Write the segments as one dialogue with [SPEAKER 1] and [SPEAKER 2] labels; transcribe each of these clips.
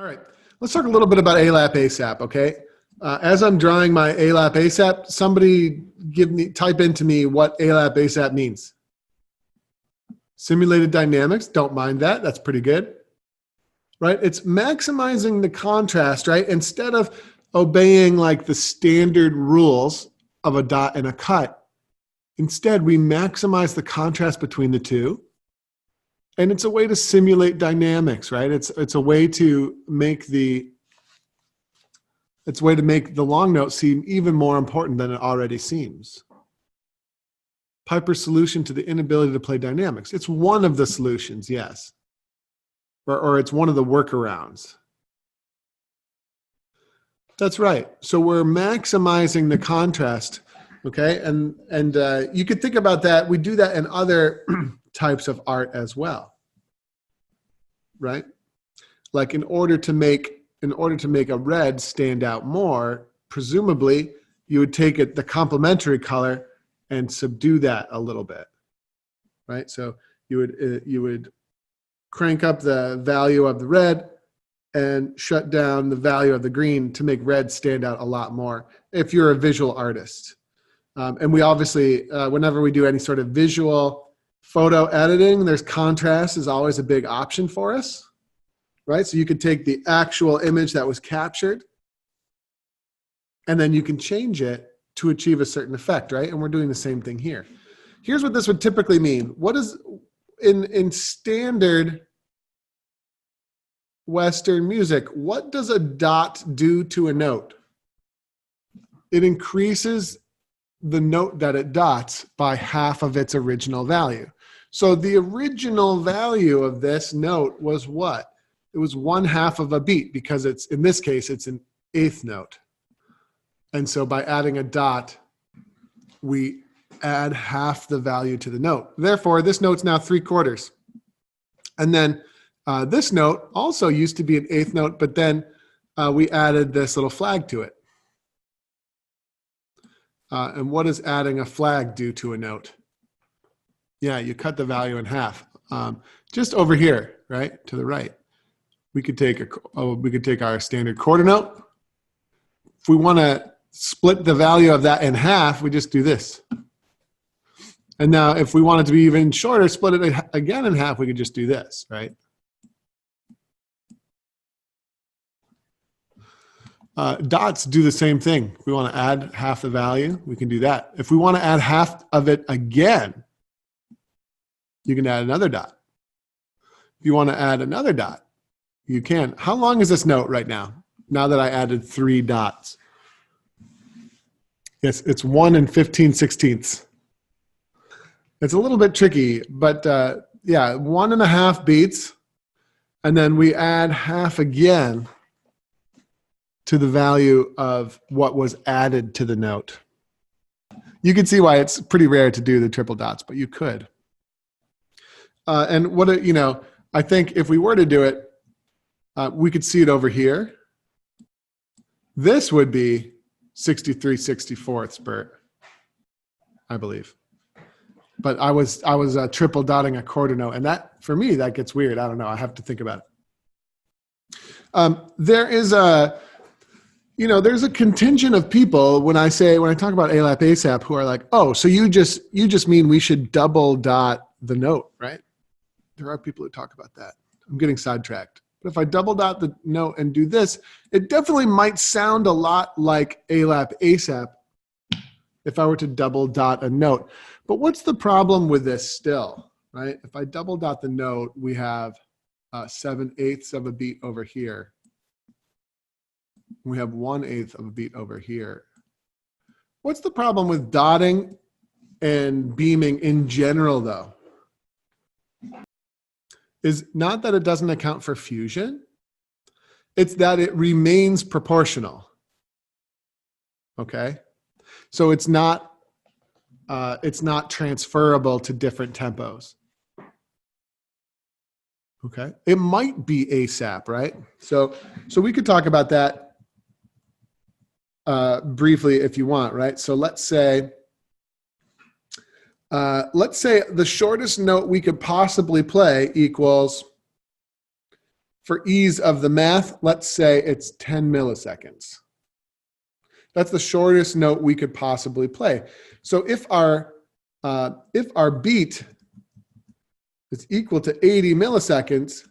[SPEAKER 1] right, let's talk a little bit about ALAP ASAP, okay? As I'm drawing my ALAP ASAP, somebody type into me what ALAP ASAP means. Simulated dynamics, don't mind that, that's pretty good. Right, it's maximizing the contrast, right? Instead of obeying like the standard rules of a dot and a cut, instead we maximize the contrast between the two. And it's a way to simulate dynamics, right? It's a way to make the long note seem even more important than it already seems. Piper's solution to the inability to play dynamics. It's one of the solutions, yes. Or it's one of the workarounds. That's right. So we're maximizing the contrast, okay? And you could think about that. We do that in other types of art as well, right? Like in order to make a red stand out more, presumably you would take the complementary color and subdue that a little bit, right? So you would crank up the value of the red and shut down the value of the green to make red stand out a lot more if you're a visual artist. And we obviously, whenever we do any sort of visual photo editing, there's contrast is always a big option for us, right? So you could take the actual image that was captured and then you can change it to achieve a certain effect, right? And we're doing the same thing here. Here's what this would typically mean. What is, in standard Western music, what does a dot do to a note? It increases the note that it dots by half of its original value. So the original value of this note was what? It was 1/2 of a beat because it's, in this case, it's an 8th note. And so by adding a dot, we add half the value to the note. Therefore, this note's now 3/4. And then this note also used to be an 8th note, but then we added this little flag to it. And what does adding a flag do to a note? Yeah, you cut the value in half. Just over here, right, to the right. We could take our standard quarter note. If we want to split the value of that in half, we just do this. And now if we want it to be even shorter, split it again in half, we could just do this, right? Dots do the same thing. If we want to add half the value, we can do that. If we want to add half of it again, you can add another dot. If you want to add another dot, you can. How long is this note right now? Now that I added 3 dots. Yes, it's 1 15/16. It's a little bit tricky, but yeah, 1.5 beats, and then we add half again to the value of what was added to the note. You can see why it's pretty rare to do the triple dots, but you could. And what, you know, I think if we were to do it, we could see it over here. This would be 63/64 Bert, I believe. But I was triple dotting a quarter note, and that, for me, that gets weird. I don't know. I have to think about it. There is a, you know, there's a contingent of people when I talk about ALAP ASAP who are like, oh, so you just mean we should double dot the note, right? There are people who talk about that. I'm getting sidetracked. But if I double dot the note and do this, it definitely might sound a lot like ALAP ASAP if I were to double dot a note. But what's the problem with this still, right? If I double dot the note, we have 7/8 of a beat over here. We have 1/8 of a beat over here. What's the problem with dotting and beaming in general, though? Is not that it doesn't account for fusion. It's that it remains proportional. Okay? So it's not transferable to different tempos. Okay? It might be ASAP, right? So we could talk about that briefly if you want, right? So let's say the shortest note we could possibly play equals for ease of the math, let's say it's 10 milliseconds. That's the shortest note we could possibly play. So if our beat is equal to 80 milliseconds,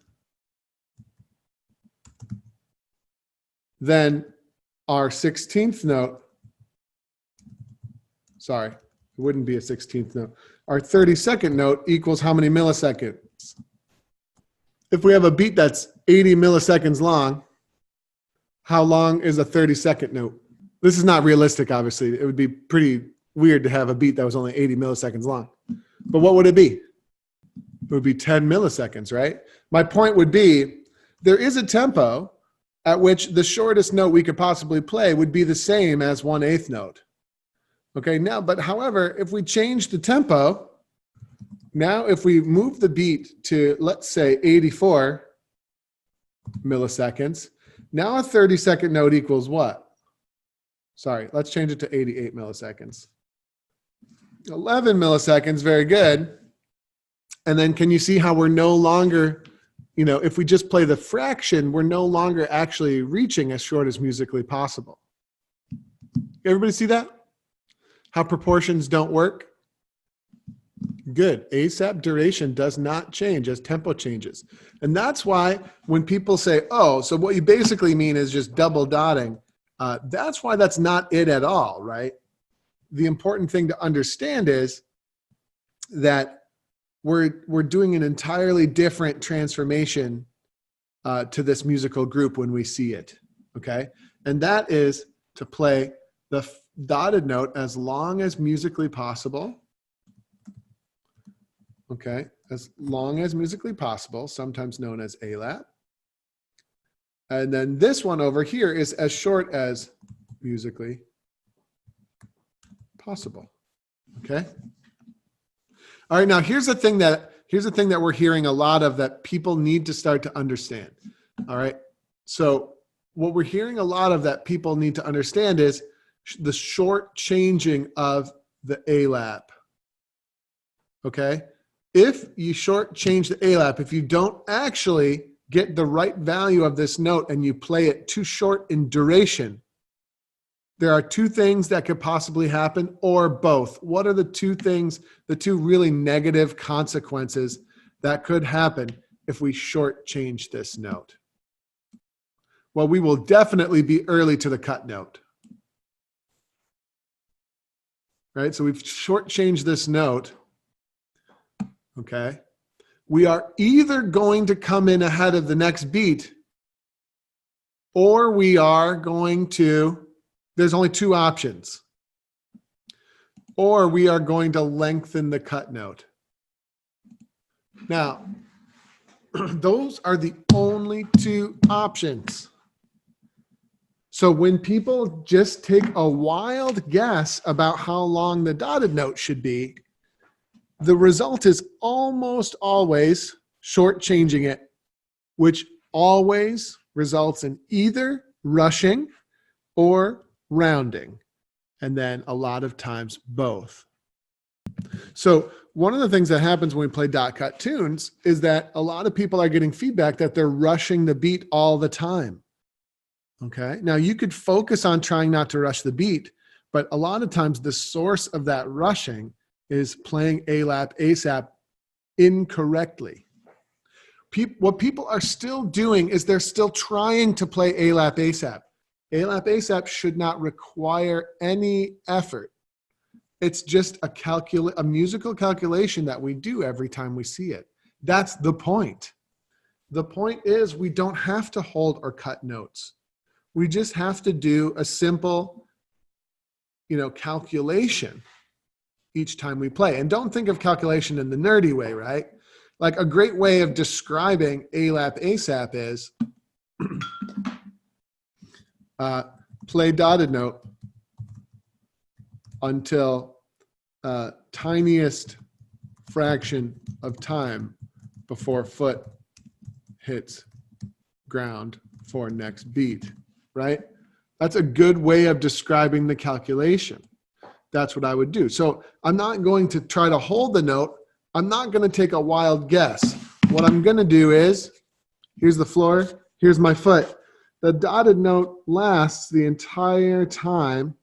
[SPEAKER 1] then our 16th note, sorry, it wouldn't be a 16th note. Our 32nd note equals how many milliseconds? If we have a beat that's 80 milliseconds long, how long is a 32nd note? This is not realistic, obviously. It would be pretty weird to have a beat that was only 80 milliseconds long. But what would it be? It would be 10 milliseconds, right? My point would be, there is a tempo at which the shortest note we could possibly play would be the same as 1/8 note. Okay, now, but however, if we change the tempo, now if we move the beat to, let's say, 84 milliseconds, now a 32nd note equals what? Sorry, let's change it to 88 milliseconds. 11 milliseconds, very good. And then can you see how we're no longer, if we just play the fraction, we're no longer actually reaching as short as musically possible. Everybody see that? How proportions don't work? Good. ASAP duration does not change as tempo changes. And that's why when people say, oh, so what you basically mean is just double dotting, that's why that's not it at all, right? The important thing to understand is that we're doing an entirely different transformation to this musical group when we see it, okay? And that is to play the dotted note as long as musically possible, okay? As long as musically possible, sometimes known as ALAP. And then this one over here is as short as musically possible, okay? All right, now here's the thing that we're hearing a lot of that people need to start to understand. All right, so what we're hearing a lot of that people need to understand is the short changing of the ALAP. Okay, if you short change the ALAP, if you don't actually get the right value of this note and you play it too short in duration, there are two things that could possibly happen, or both. What are the two things, the two really negative consequences that could happen if we shortchange this note? Well, we will definitely be early to the cut note. Right? So we've shortchanged this note. Okay? We are either going to come in ahead of the next beat, or we are going to, there's only two options. Or we are going to lengthen the cut note. Now, those are the only two options. So when people just take a wild guess about how long the dotted note should be, the result is almost always shortchanging it, which always results in either rushing or rounding, and then a lot of times both. So one of the things that happens when we play dot cut tunes is that a lot of people are getting feedback that they're rushing the beat all the time. Okay, now you could focus on trying not to rush the beat, but a lot of times the source of that rushing is playing ALAP, ASAP incorrectly. What people are still doing is they're still trying to play ALAP, ASAP. ALAP, ASAP should not require any effort. It's just a musical calculation that we do every time we see it. That's the point. The point is we don't have to hold or cut notes. We just have to do a simple, calculation each time we play. And don't think of calculation in the nerdy way, right? Like a great way of describing ALAP, ASAP is play dotted note until tiniest fraction of time before foot hits ground for next beat, right? That's a good way of describing the calculation. That's what I would do. So I'm not going to try to hold the note. I'm not going to take a wild guess. What I'm going to do is Here's the floor. Here's my foot. The dotted note lasts the entire time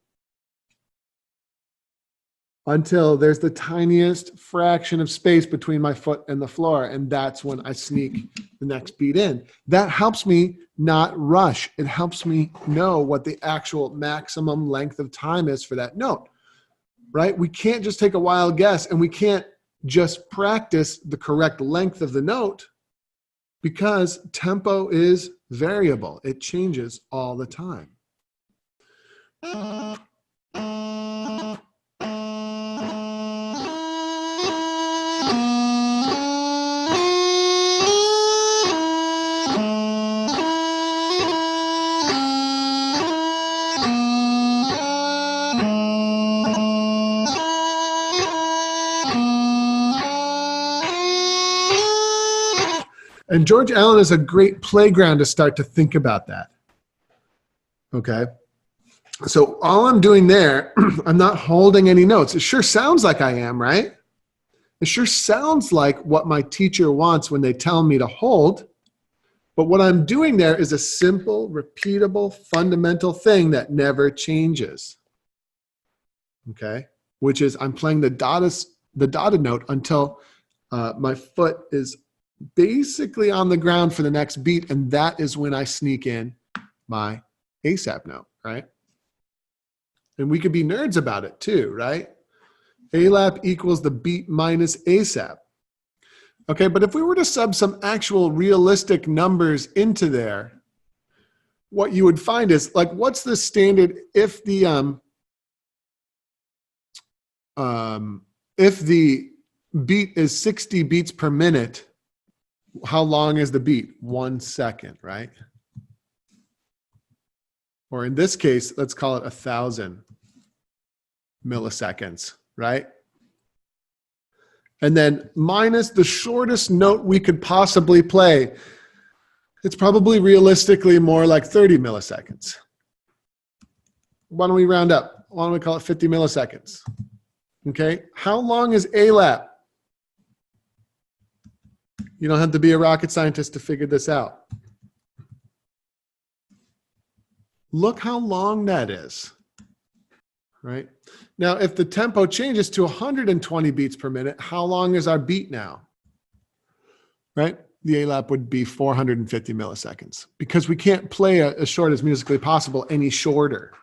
[SPEAKER 1] until there's the tiniest fraction of space between my foot and the floor. And that's when I sneak the next beat in. That helps me not rush. It helps me know what the actual maximum length of time is for that note, right? We can't just take a wild guess, and we can't just practice the correct length of the note because tempo is variable. It changes all the time. And George Allen is a great playground to start to think about that. Okay. So all I'm doing there, I'm not holding any notes. It sure sounds like I am, right? It sure sounds like what my teacher wants when they tell me to hold. But what I'm doing there is a simple, repeatable, fundamental thing that never changes. Okay. Which is I'm playing the dotted note until my foot is basically on the ground for the next beat, and that is when I sneak in my ASAP note, right? And we could be nerds about it too, right? ALAP equals the beat minus ASAP. Okay, but if we were to sub some actual realistic numbers into there, what you would find is, like, what's the standard if the beat is 60 beats per minute? How long is the beat? 1 second, right? Or in this case, let's call it 1,000 milliseconds, right? And then minus the shortest note we could possibly play, it's probably realistically more like 30 milliseconds. Why don't we round up? Why don't we call it 50 milliseconds? Okay, how long is ALAP? You don't have to be a rocket scientist to figure this out. Look how long that is, right? Now, if the tempo changes to 120 beats per minute, how long is our beat now, right? The ALAP would be 450 milliseconds because we can't play as short as musically possible any shorter.